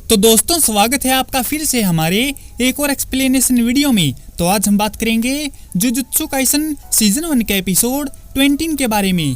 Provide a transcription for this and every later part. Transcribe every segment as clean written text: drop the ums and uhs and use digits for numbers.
तो दोस्तों स्वागत है आपका फिर से हमारे एक और एक्सप्लेनेशन वीडियो में। तो आज हम बात करेंगे जुजुत्सु काइसन सीजन 1 के एपिसोड 20 के बारे में।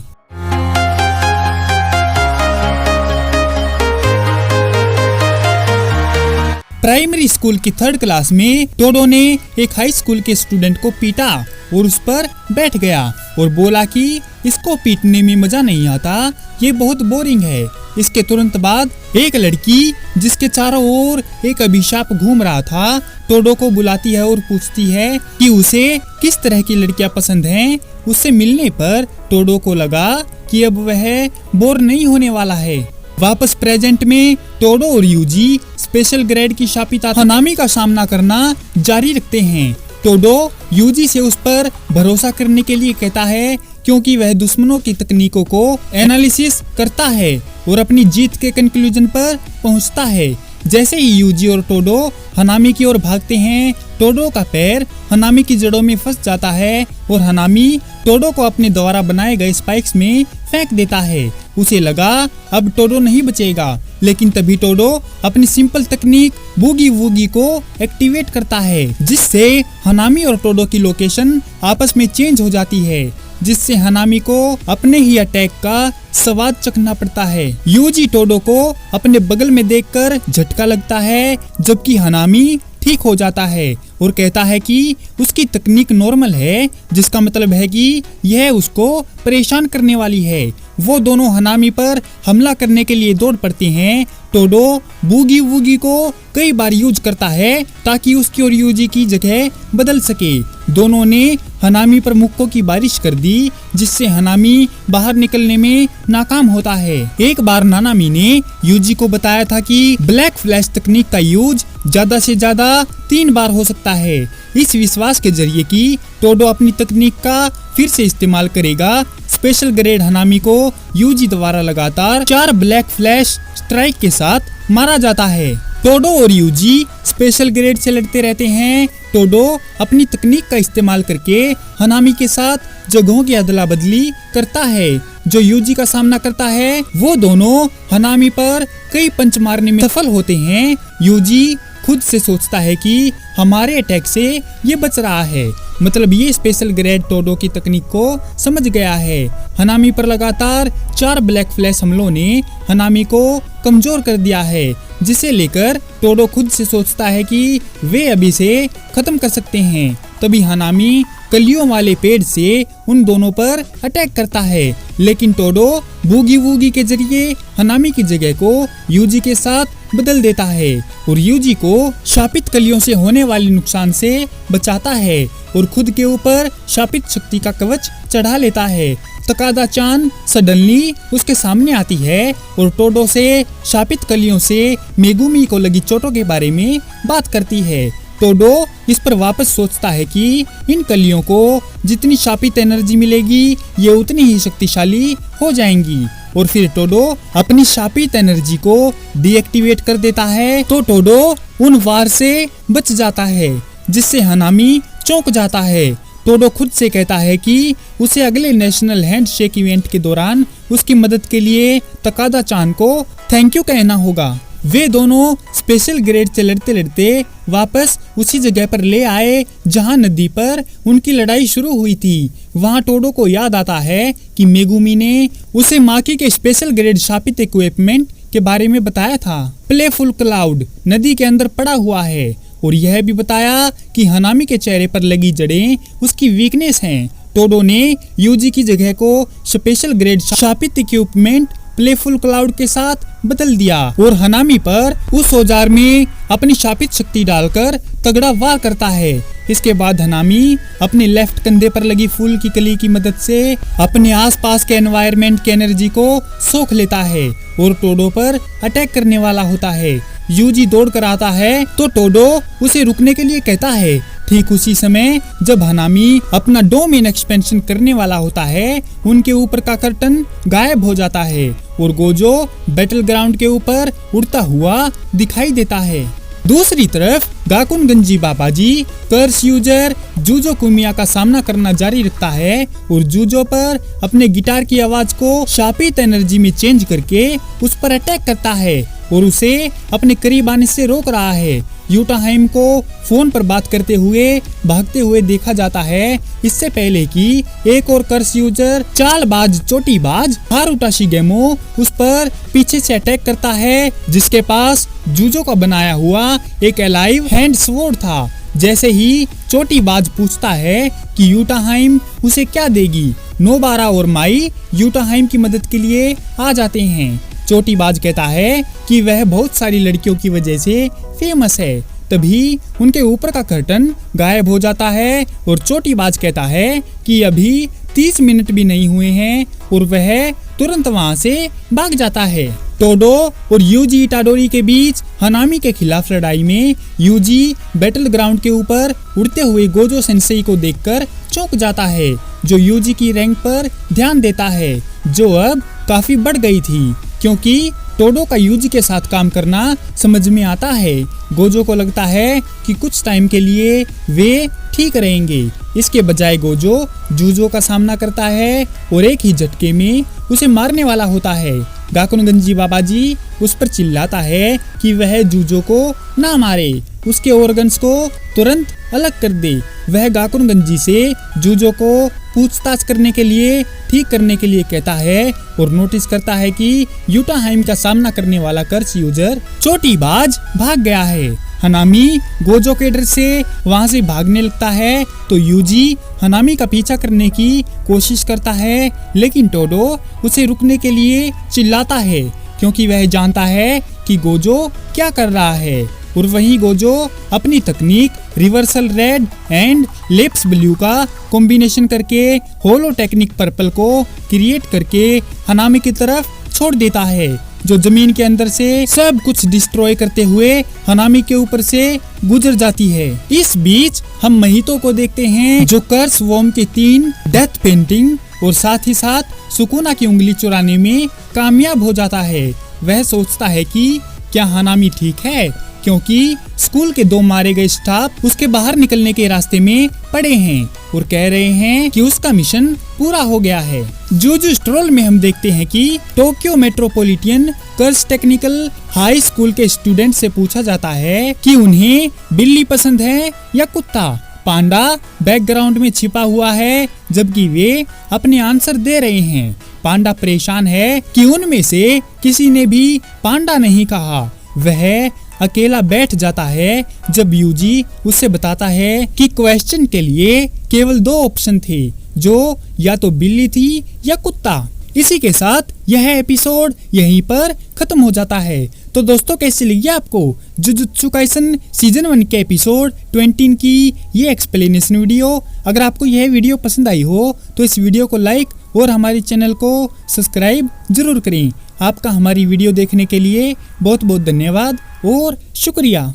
प्राइमरी स्कूल की 3rd क्लास में टोडो ने एक हाई स्कूल के स्टूडेंट को पीटा और उस पर बैठ गया और बोला कि इसको पीटने में मजा नहीं आता, ये बहुत बोरिंग है। इसके तुरंत बाद एक लड़की जिसके चारों ओर एक अभिशाप घूम रहा था टोडो को बुलाती है और पूछती है कि उसे किस तरह की लड़कियां पसंद हैं। उससे मिलने पर टोडो को लगा कि अब वह बोर नहीं होने वाला है। वापस प्रेजेंट में टोडो और यूजी स्पेशल ग्रेड की शापिता हनामी का सामना करना जारी रखते हैं। टोडो यूजी से उस पर भरोसा करने के लिए कहता है क्योंकि वह दुश्मनों की तकनीकों को एनालिसिस करता है और अपनी जीत के कंक्लूजन पर पहुंचता है। जैसे ही यूजी और टोडो हनामी की ओर भागते हैं, टोडो का पैर हनामी की जड़ों में फंस जाता है और हनामी टोडो को अपने द्वारा बनाए गए स्पाइक्स में फेंक देता है। उसे लगा अब टोडो नहीं बचेगा, लेकिन तभी टोडो अपनी सिंपल तकनीक बूगी वूगी को एक्टिवेट करता है, जिससे हनामी और टोडो की लोकेशन आपस में चेंज हो जाती है, जिससे हनामी को अपने ही अटैक का स्वाद चखना पड़ता है। यूजी टोडो को अपने बगल में देखकर झटका लगता है, जबकि हनामी ठीक हो जाता है और कहता है कि उसकी तकनीक नॉर्मल है, जिसका मतलब है कि यह उसको परेशान करने वाली है। वो दोनों हनामी पर हमला करने के लिए दौड़ पड़ते हैं। टोडो बूगी वूगी को कई बार यूज करता है ताकि उसकी और यूजी की जगह बदल सके। दोनों ने हनामी पर मुक्कों की बारिश कर दी, जिससे हनामी बाहर निकलने में नाकाम होता है। एक बार नानामी ने यूजी को बताया था कि ब्लैक फ्लैश तकनीक का यूज ज्यादा से ज्यादा 3 बार हो सकता है। इस विश्वास के जरिए कि टोडो अपनी तकनीक का फिर से इस्तेमाल करेगा, स्पेशल ग्रेड हनामी को यूजी द्वारा लगातार 4 ब्लैक फ्लैश स्ट्राइक के साथ मारा जाता है। टोडो और यूजी स्पेशल ग्रेड से लड़ते रहते हैं। टोडो अपनी तकनीक का इस्तेमाल करके हनामी के साथ जगहों की अदला बदली करता है। जो यूजी का सामना करता है, वो दोनों हनामी पर कई पंच मारने में सफल होते हैं। यूजी खुद से सोचता है कि हमारे अटैक से ये बच रहा है, मतलब ये स्पेशल ग्रेड टोडो की तकनीक को समझ गया है। हनामी पर लगातार 4 ब्लैक फ्लैश हमलों ने हनामी को कमजोर कर दिया है, जिसे लेकर टोडो खुद से सोचता है कि वे अभी से खत्म कर सकते हैं। तभी हनामी कलियों वाले पेड़ से उन दोनों पर अटैक करता है, लेकिन टोडो बूगी वूगी के जरिए हनामी की जगह को यूजी के साथ बदल देता है और यूजी को शापित कलियों से होने वाले नुकसान से बचाता है और खुद के ऊपर शापित शक्ति का कवच चढ़ा लेता है। तकादा चान सडनली उसके सामने आती है और टोडो से शापित कलियों से मेगुमी को लगी चोटों के बारे में बात करती है। टोडो इस पर वापस सोचता है कि इन कलियों को जितनी शापित एनर्जी मिलेगी ये उतनी ही शक्तिशाली हो जाएंगी, और फिर टोडो अपनी शापित एनर्जी को डीएक्टिवेट कर देता है। तो टोडो उन वार से बच जाता है, जिससे हनामी चौंक जाता है। टोडो खुद से कहता है कि उसे अगले नेशनल हैंडशेक इवेंट के दौरान उसकी मदद के लिए तकादा चान को थैंक यू कहना होगा। वे दोनों स्पेशल ग्रेड से लड़ते लड़ते वापस उसी जगह पर ले आए जहां नदी पर उनकी लड़ाई शुरू हुई थी। वहां टोडो को याद आता है कि मेगुमी ने उसे माकी के स्पेशल ग्रेड शापित इक्विपमेंट के बारे में बताया था। प्लेफुल क्लाउड नदी के अंदर पड़ा हुआ है और यह भी बताया कि हनामी के चेहरे पर लगी जड़ें उसकी वीकनेस हैं। टोडो ने यूजी की जगह को स्पेशल ग्रेड शापित इक्विपमेंट प्लेफुल क्लाउड के साथ बदल दिया और हनामी पर उस औजार में अपनी शापित शक्ति डालकर तगड़ा वार करता है। इसके बाद हनामी अपने लेफ्ट कंधे पर लगी फूल की कली की मदद से अपने आसपास के एनवायरनमेंट की एनर्जी को सोख लेता है और टोडो पर अटैक करने वाला होता है। यूजी दौड़ कर आता है तो टोडो उसे रुकने के लिए कहता है। ठीक उसी समय जब हनामी अपना डोमेन एक्सपेंशन करने वाला होता है, उनके ऊपर का कर्टन गायब हो जाता है और गोजो बैटल ग्राउंड के ऊपर उड़ता हुआ दिखाई देता है। दूसरी तरफ गाकुन गंजी बाबाजी कर्स यूजर जूजो कुमिया का सामना करना जारी रखता है और जूजो पर अपने गिटार की आवाज को शापित एनर्जी में चेंज करके उस पर अटैक करता है और उसे अपने करीब आने से रोक रहा है। यूटाहाइम को फोन पर बात करते हुए भागते हुए देखा जाता है, इससे पहले कि एक और कर्स यूजर चालबाज चोटीबाज हारुटा शिगेमो उस पर पीछे से अटैक करता है, जिसके पास जूजो का बनाया हुआ एक अलाइव हैंड स्वॉर्ड था। जैसे ही चोटीबाज पूछता है कि यूटाहाइम उसे क्या देगी, नोबारा और माई यूटाहाइम की मदद के लिए आ जाते हैं। चोटीबाज कहता है कि वह बहुत सारी लड़कियों की वजह से फेमस है। तभी उनके ऊपर का कर्टन गायब हो जाता है और चोटीबाज कहता है कि अभी 30 मिनट भी नहीं हुए हैं और वह तुरंत वहां से भाग जाता है। टोडो और यूजी इटाडोरी के बीच हनामी के खिलाफ लड़ाई में यूजी बैटल ग्राउंड के ऊपर उड़ते हुए गोजो सेंसेई को देखकर चौंक जाता है, जो यूजी की रैंक पर ध्यान देता है, जो अब काफी बढ़ गई थी क्योंकि टोडो का यूजी के साथ काम करना समझ में आता है। गोजो को लगता है कि कुछ टाइम के लिए वे ठीक रहेंगे। इसके बजाय गोजो जूजो का सामना करता है और एक ही झटके में उसे मारने वाला होता है। गाकुन गंजी बाबाजी उस पर चिल्लाता है कि वह जूजो को ना मारे, उसके ऑर्गन्स को तुरंत अलग कर दे। वह गाकुन गंजी से जूजो को पूछताछ करने के लिए ठीक करने के लिए कहता है और नोटिस करता है कि यूटाहाइम का सामना करने वाला कर्स यूजर चोटीबाज भाग गया है। हनामी गोजो के डर से वहां से भागने लगता है तो यूजी हनामी का पीछा करने की कोशिश करता है, लेकिन टोडो उसे रुकने के लिए चिल्लाता है क्योंकि वह जानता है कि गोजो क्या कर रहा है। और वहीं गोजो अपनी तकनीक reversal red and lips blue का कॉम्बिनेशन करके होलो टेक्निक पर्पल को क्रिएट करके हनामी की तरफ छोड़ देता है, जो जमीन के अंदर से सब कुछ डिस्ट्रॉय करते हुए हनामी के ऊपर से गुजर जाती है। इस बीच हम महितो को देखते हैं, जो कर्स वॉर्म के 3 डेथ पेंटिंग और साथ ही साथ सुकुना की उंगली चुराने में कामयाब हो जाता है। वह सोचता है कि क्या हनामी ठीक है, क्योंकि स्कूल के 2 मारे गए स्टाफ उसके बाहर निकलने के रास्ते में पड़े हैं और कह रहे हैं कि उसका मिशन पूरा हो गया है। जूजू स्ट्रोल में हम देखते हैं कि टोक्यो मेट्रोपॉलिटन कर्स टेक्निकल हाई स्कूल के स्टूडेंट से पूछा जाता है कि उन्हें बिल्ली पसंद है या कुत्ता। पांडा बैकग्राउंड में छिपा हुआ है जबकि वे अपने आंसर दे रहे हैं। पांडा परेशान है कि उनमें से किसी ने भी पांडा नहीं कहा। वह अकेला बैठ जाता है जब यूजी उससे बताता है कि क्वेश्चन के लिए केवल 2 ऑप्शन थे, जो या तो बिल्ली थी या कुत्ता। इसी के साथ यह एपिसोड यहीं पर खत्म हो जाता है। तो दोस्तों, कैसी लगी आपको जुजुत्सु काइसन सीजन 1 के एपिसोड 20 की ये एक्सप्लेनेशन वीडियो? अगर आपको यह वीडियो पसंद आई हो तो इस वीडियो को लाइक और हमारे चैनल को सब्सक्राइब जरूर करें। आपका हमारी वीडियो देखने के लिए बहुत बहुत धन्यवाद और शुक्रिया।